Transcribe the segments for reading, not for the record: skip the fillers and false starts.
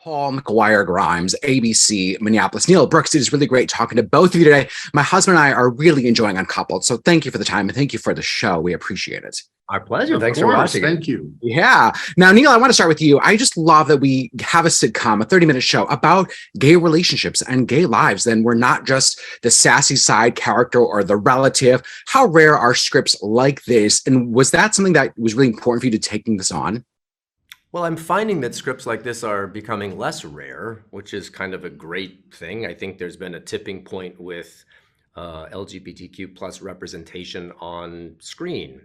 Paul McGuire Grimes, ABC, Minneapolis. Neil Brooks, it is really great talking to both of you today. My husband and I are really enjoying Uncoupled. So thank you for the time and thank you for the show. We appreciate it. Our pleasure. Thanks for watching. Thank you. Yeah. Now, Neil, I want to start with you. I just love that we have a sitcom, a 30-minute show about gay relationships and gay lives. And we're not just the sassy side character or the relative. How rare are scripts like this? And was that something that was really important for you to taking this on? Well, I'm finding that scripts like this are becoming less rare, which is kind of a great thing. I think there's been a tipping point with LGBTQ plus representation on screen.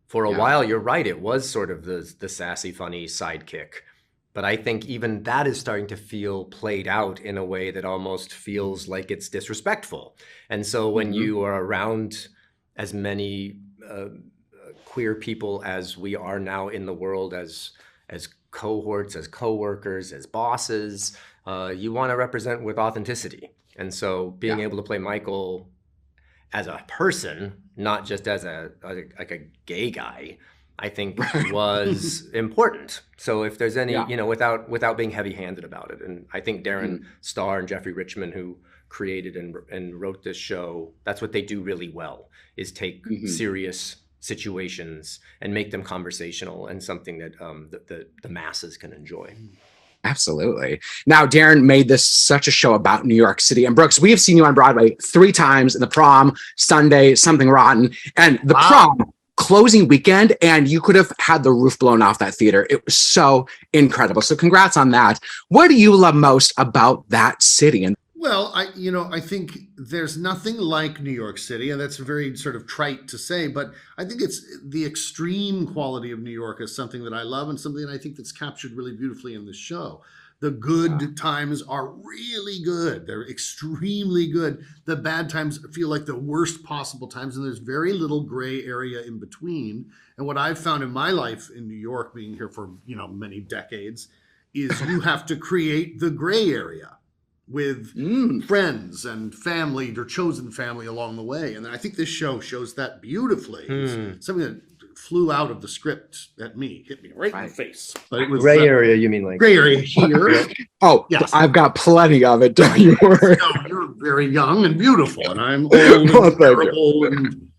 For a while, you're right, it was sort of the sassy, funny sidekick. But I think even that is starting to feel played out in a way that almost feels like it's disrespectful. And so when you are around as many queer people as we are now in the world, as cohorts, as coworkers, as bosses, you want to represent with authenticity. And so being able to play Michael as a person, not just as a gay guy, I think was important. So if there's any, without being heavy-handed about it. And I think Darren Star and Jeffrey Richman, who created and wrote this show, that's what they do really well, is take serious situations and make them conversational and something that the masses can enjoy. Absolutely. Now, Darren made this such a show about New York City. And Brooks, we have seen you on Broadway 3 times in The Prom, Sunday, Something Rotten, and The Prom closing weekend, and you could have had the roof blown off that theater. It was so incredible. So congrats on that. What do you love most about that city? And well, I think there's nothing like New York City, and that's very sort of trite to say, but I think it's the extreme quality of New York is something that I love and something that I think that's captured really beautifully in this show. The good times are really good. They're extremely good. The bad times feel like the worst possible times, and there's very little gray area in between. And what I've found in my life in New York, being here for, many decades, is you have to create the gray area with friends and family, your chosen family along the way. And I think this show shows that beautifully. It's something that flew out of the script at me, hit me right in the face. But it was gray area, you mean like gray area here. Oh, yes. I've got plenty of it, don't you worry. No, you're very young and beautiful, and I'm old and terrible. And,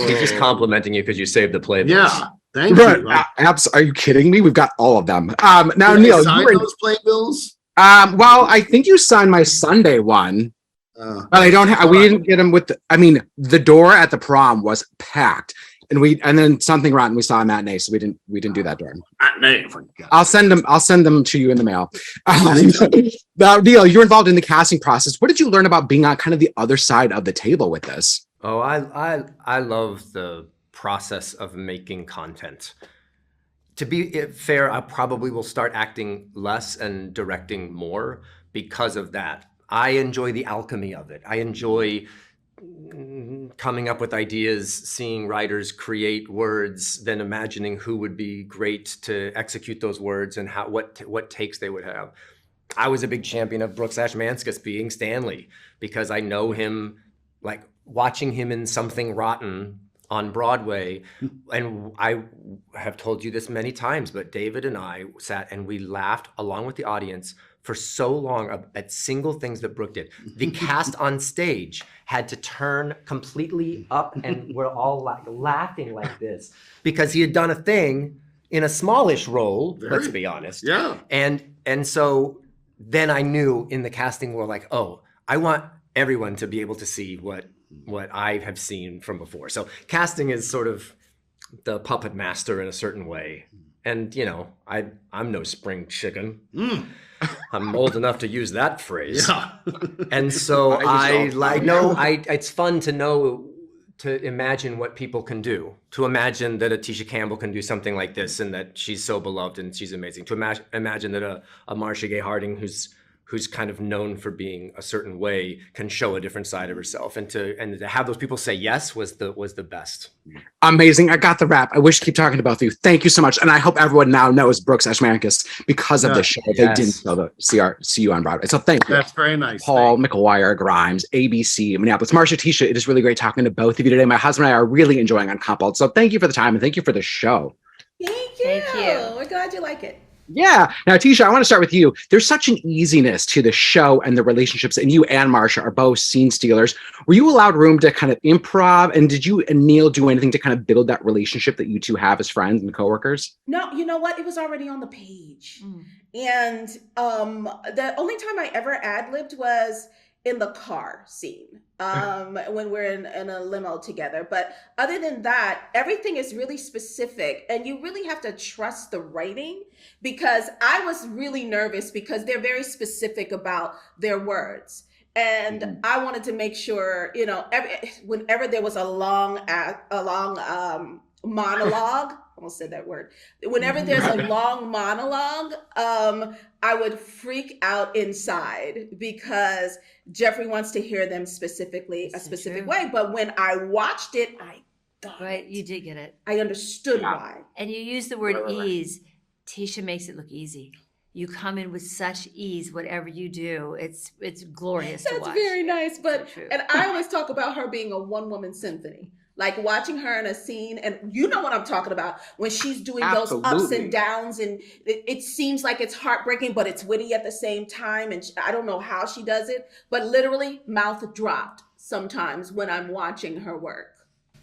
he's just complimenting you because you saved the playbills. Yeah. Thank you. Are you kidding me? We've got all of them. Now, Neil, sign those playbills? Well, I think you signed my Sunday one, but I don't have. We didn't get them with. The door at the Prom was packed, and then Something Rotten we saw a matinee, so we didn't do that door. Matinee. I'll send them to you in the mail. Now, Neil, you're involved in the casting process. What did you learn about being on kind of the other side of the table with this? Oh, I love the process of making content. To be fair, I probably will start acting less and directing more because of that. I enjoy the alchemy of it. I enjoy coming up with ideas, seeing writers create words, then imagining who would be great to execute those words and what takes they would have. I was a big champion of Brooks Ashmanskas being Stanley because I know him, like watching him in Something Rotten on Broadway, and I have told you this many times, but David and I sat and we laughed along with the audience for so long at single things that Brooke did. The cast on stage had to turn completely up, and we're all laughing like this because he had done a thing in a smallish role, let's be honest. Yeah. And so then I knew in the casting world, like, oh, I want everyone to be able to see what I have seen from before. So casting is sort of the puppet master in a certain way. And, I'm no spring chicken. I'm old enough to use that phrase. Yeah. And so it's fun to know, to imagine what people can do, to imagine that a Tisha Campbell can do something like this and that she's so beloved and she's amazing, to imagine that a Marcia Harden who's kind of known for being a certain way can show a different side of herself, and to have those people say yes was the best. Amazing. I got the wrap. I wish to keep talking to both of you. Thank you so much. And I hope everyone now knows Brooks Ashmanskas because of this show. They didn't see you on Broadway. So thank you. That's very nice. Paul McGuire Grimes, ABC, Minneapolis. Marcia, Tisha, it is really great talking to both of you today. My husband and I are really enjoying Uncoupled. So thank you for the time and thank you for the show. Thank you. We're glad you like it. Yeah. Now, Tisha, I want to start with you. There's such an easiness to the show and the relationships, and you and Marcia are both scene stealers. Were you allowed room to kind of improv? And did you and Neil do anything to kind of build that relationship that you two have as friends and coworkers? No, you know what? It was already on the page. And the only time I ever ad-libbed was in the car scene, when we're in a limo together. But other than that, everything is really specific, and you really have to trust the writing, because I was really nervous because they're very specific about their words. And I wanted to make sure, whenever there was a long monologue, I almost said that word. Whenever there's a long monologue, I would freak out inside because Jeffrey wants to hear them specifically a specific way. But when I watched it, I got it. You did get it. I understood why. And you use the word ease. Tisha makes it look easy. You come in with such ease, whatever you do, it's glorious to watch. That's very nice. But So true. and I always talk about her being a one-woman symphony. Like watching her in a scene, and you know what I'm talking about, when she's doing those ups and downs, and it seems like it's heartbreaking, but it's witty at the same time. And I don't know how she does it, but literally mouth dropped sometimes when I'm watching her work.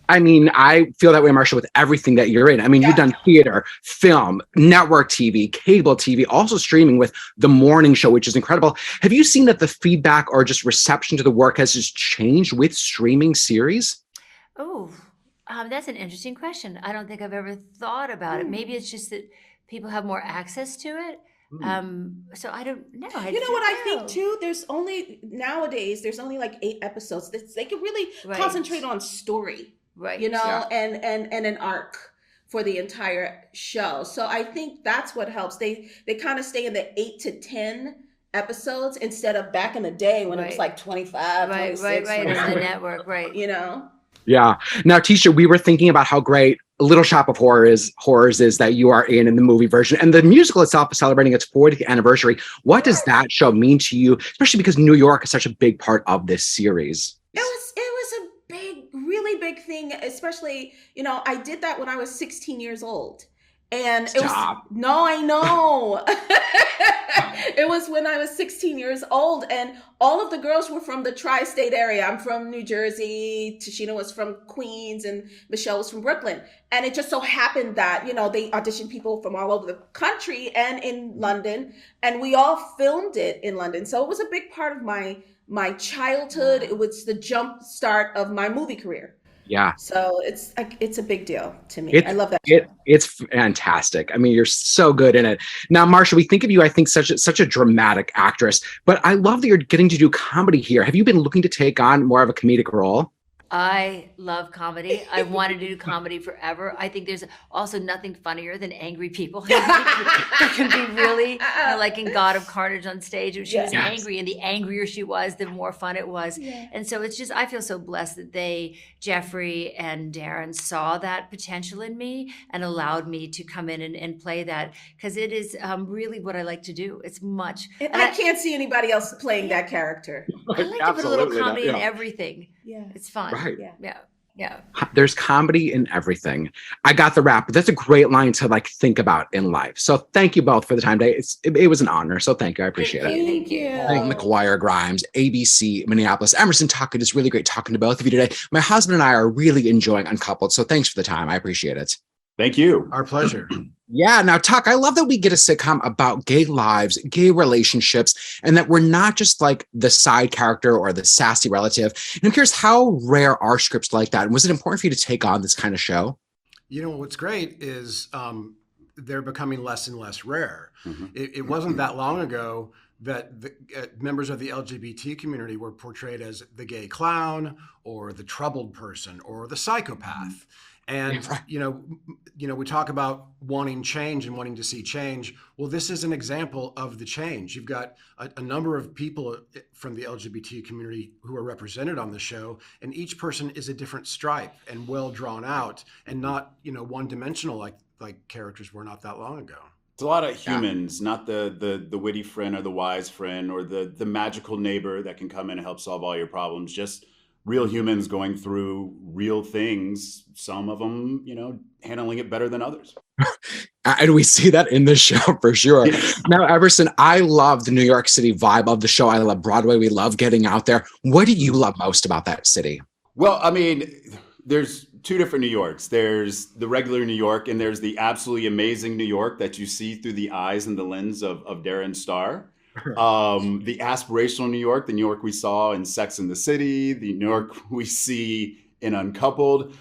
I mean, I feel that way, Marcia, with everything that you're in. I mean, you've done theater, film, network TV, cable TV, also streaming with The Morning Show, which is incredible. Have you seen that the feedback or just reception to the work has just changed with streaming series? Oh, that's an interesting question. I don't think I've ever thought about it. Maybe it's just that people have more access to it. So I don't know. You know what I think too? Nowadays, there's only like 8 episodes. They can really concentrate on story, right? And an arc for the entire show. So I think that's what helps. They kind of stay in the 8 to 10 episodes instead of back in the day when it was like 25, 26. Right. On the network, right. Yeah. Now, Tisha, we were thinking about how great Little Shop of Horrors is that you are in the movie version, and the musical itself is celebrating its 40th anniversary. What does that show mean to you, especially because New York is such a big part of this series? It was a really big thing, especially, I did that when I was 16 years old. And I know. It was when I was 16 years old, and all of the girls were from the tri-state area. I'm from New Jersey. Tashina was from Queens, and Michelle was from Brooklyn. And it just so happened that, they auditioned people from all over the country and in London, and we all filmed it in London. So it was a big part of my childhood. It was the jump start of my movie career. Yeah. So it's a big deal to me. I love that. It's fantastic. I mean, you're so good in it. Now, Marcia, we think of you, I think, such a dramatic actress, but I love that you're getting to do comedy here. Have you been looking to take on more of a comedic role? I love comedy. I wanted to do comedy forever. I think there's also nothing funnier than angry people. It can be really like in God of Carnage on stage, when she was angry, and the angrier she was, the more fun it was. Yeah. And so it's just, I feel so blessed that Jeffrey and Darren saw that potential in me and allowed me to come in and play that, because it is really what I like to do. It's much. And I can't see anybody else playing that character. I like to put a little comedy in everything. Yeah. It's fun. Right. Yeah. There's comedy in everything. I got the rap, but that's a great line to think about in life. So thank you both for the time today. It was an honor. So thank you. I appreciate it. Thank you. McGuire Grimes, ABC, Minneapolis, Emerson Tuckett. It's really great talking to both of you today. My husband and I are really enjoying Uncoupled. So thanks for the time. I appreciate it. Thank you. Our pleasure. Yeah. Now, Tuck, I love that we get a sitcom about gay lives, gay relationships, and that we're not just like the side character or the sassy relative. And I'm curious, how rare are scripts like that? And was it important for you to take on this kind of show? What's great is they're becoming less and less rare. Mm-hmm. It wasn't that long ago that the members of the LGBT community were portrayed as the gay clown or the troubled person or the psychopath. And, we talk about wanting change and wanting to see change. Well, this is an example of the change. You've got a number of people from the LGBT community who are represented on the show, and each person is a different stripe and well drawn out and not, one dimensional like characters were not that long ago. It's a lot of humans, not the witty friend or the wise friend or the magical neighbor that can come in and help solve all your problems. Just real humans going through real things. Some of them, handling it better than others. And we see that in the show for sure. Yeah. Now, Everson, I love the New York City vibe of the show. I love Broadway. We love getting out there. What do you love most about that city? Well, I mean, there's two different New Yorks. There's the regular New York, and there's the absolutely amazing New York that you see through the eyes and the lens of Darren Star. The aspirational New York, the New York we saw in Sex and the City, the New York we see in Uncoupled.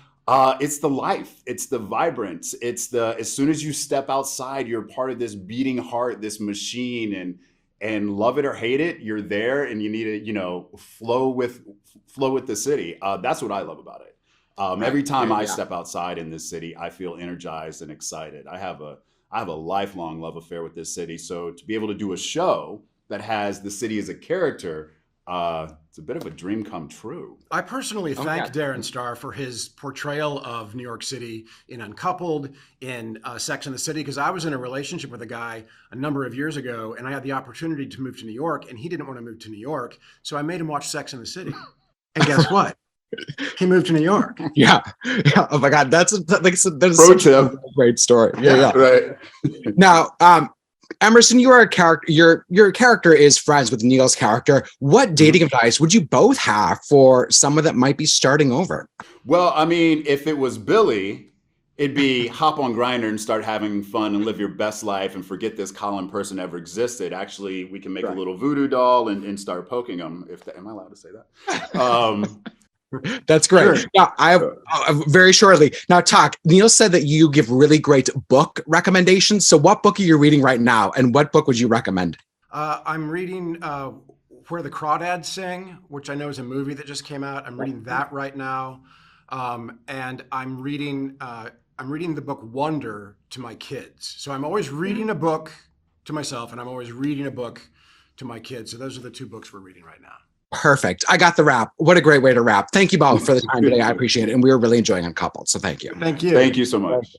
It's the life, it's the vibrance, as soon as you step outside, you're part of this beating heart, this machine, and love it or hate it, you're there, and you need to, flow with the city. That's what I love about it. Every time I step outside in this city, I feel energized and excited. I have a lifelong love affair with this city. So to be able to do a show that has the city as a character, it's a bit of a dream come true. I personally thank Darren Star for his portrayal of New York City in Uncoupled, in Sex and the City, because I was in a relationship with a guy a number of years ago, and I had the opportunity to move to New York, and he didn't want to move to New York, so I made him watch Sex and the City. And guess what? He moved to New York. Yeah. Oh my God. That's Pro such a great story. Yeah. Right. Now, Emerson, you are a character. Your character is friends with Neil's character. What dating advice would you both have for someone that might be starting over? Well, I mean, if it was Billy, it'd be hop on Grindr and start having fun and live your best life and forget this Colin person ever existed. Actually, we can make a little voodoo doll and start poking them. Am I allowed to say that? That's great. Sure. Now, I have very shortly. Now, Talk, Neil said that you give really great book recommendations. So what book are you reading right now? And what book would you recommend? I'm reading Where the Crawdads Sing, which I know is a movie that just came out. I'm reading that right now. And I'm reading the book Wonder to my kids. So I'm always reading a book to myself, and I'm always reading a book to my kids. So those are the two books we're reading right now. Perfect. I got the wrap. What a great way to wrap. Thank you both for the time today. I appreciate it. And we were really enjoying Uncoupled. So thank you. Thank you. Thank you so much.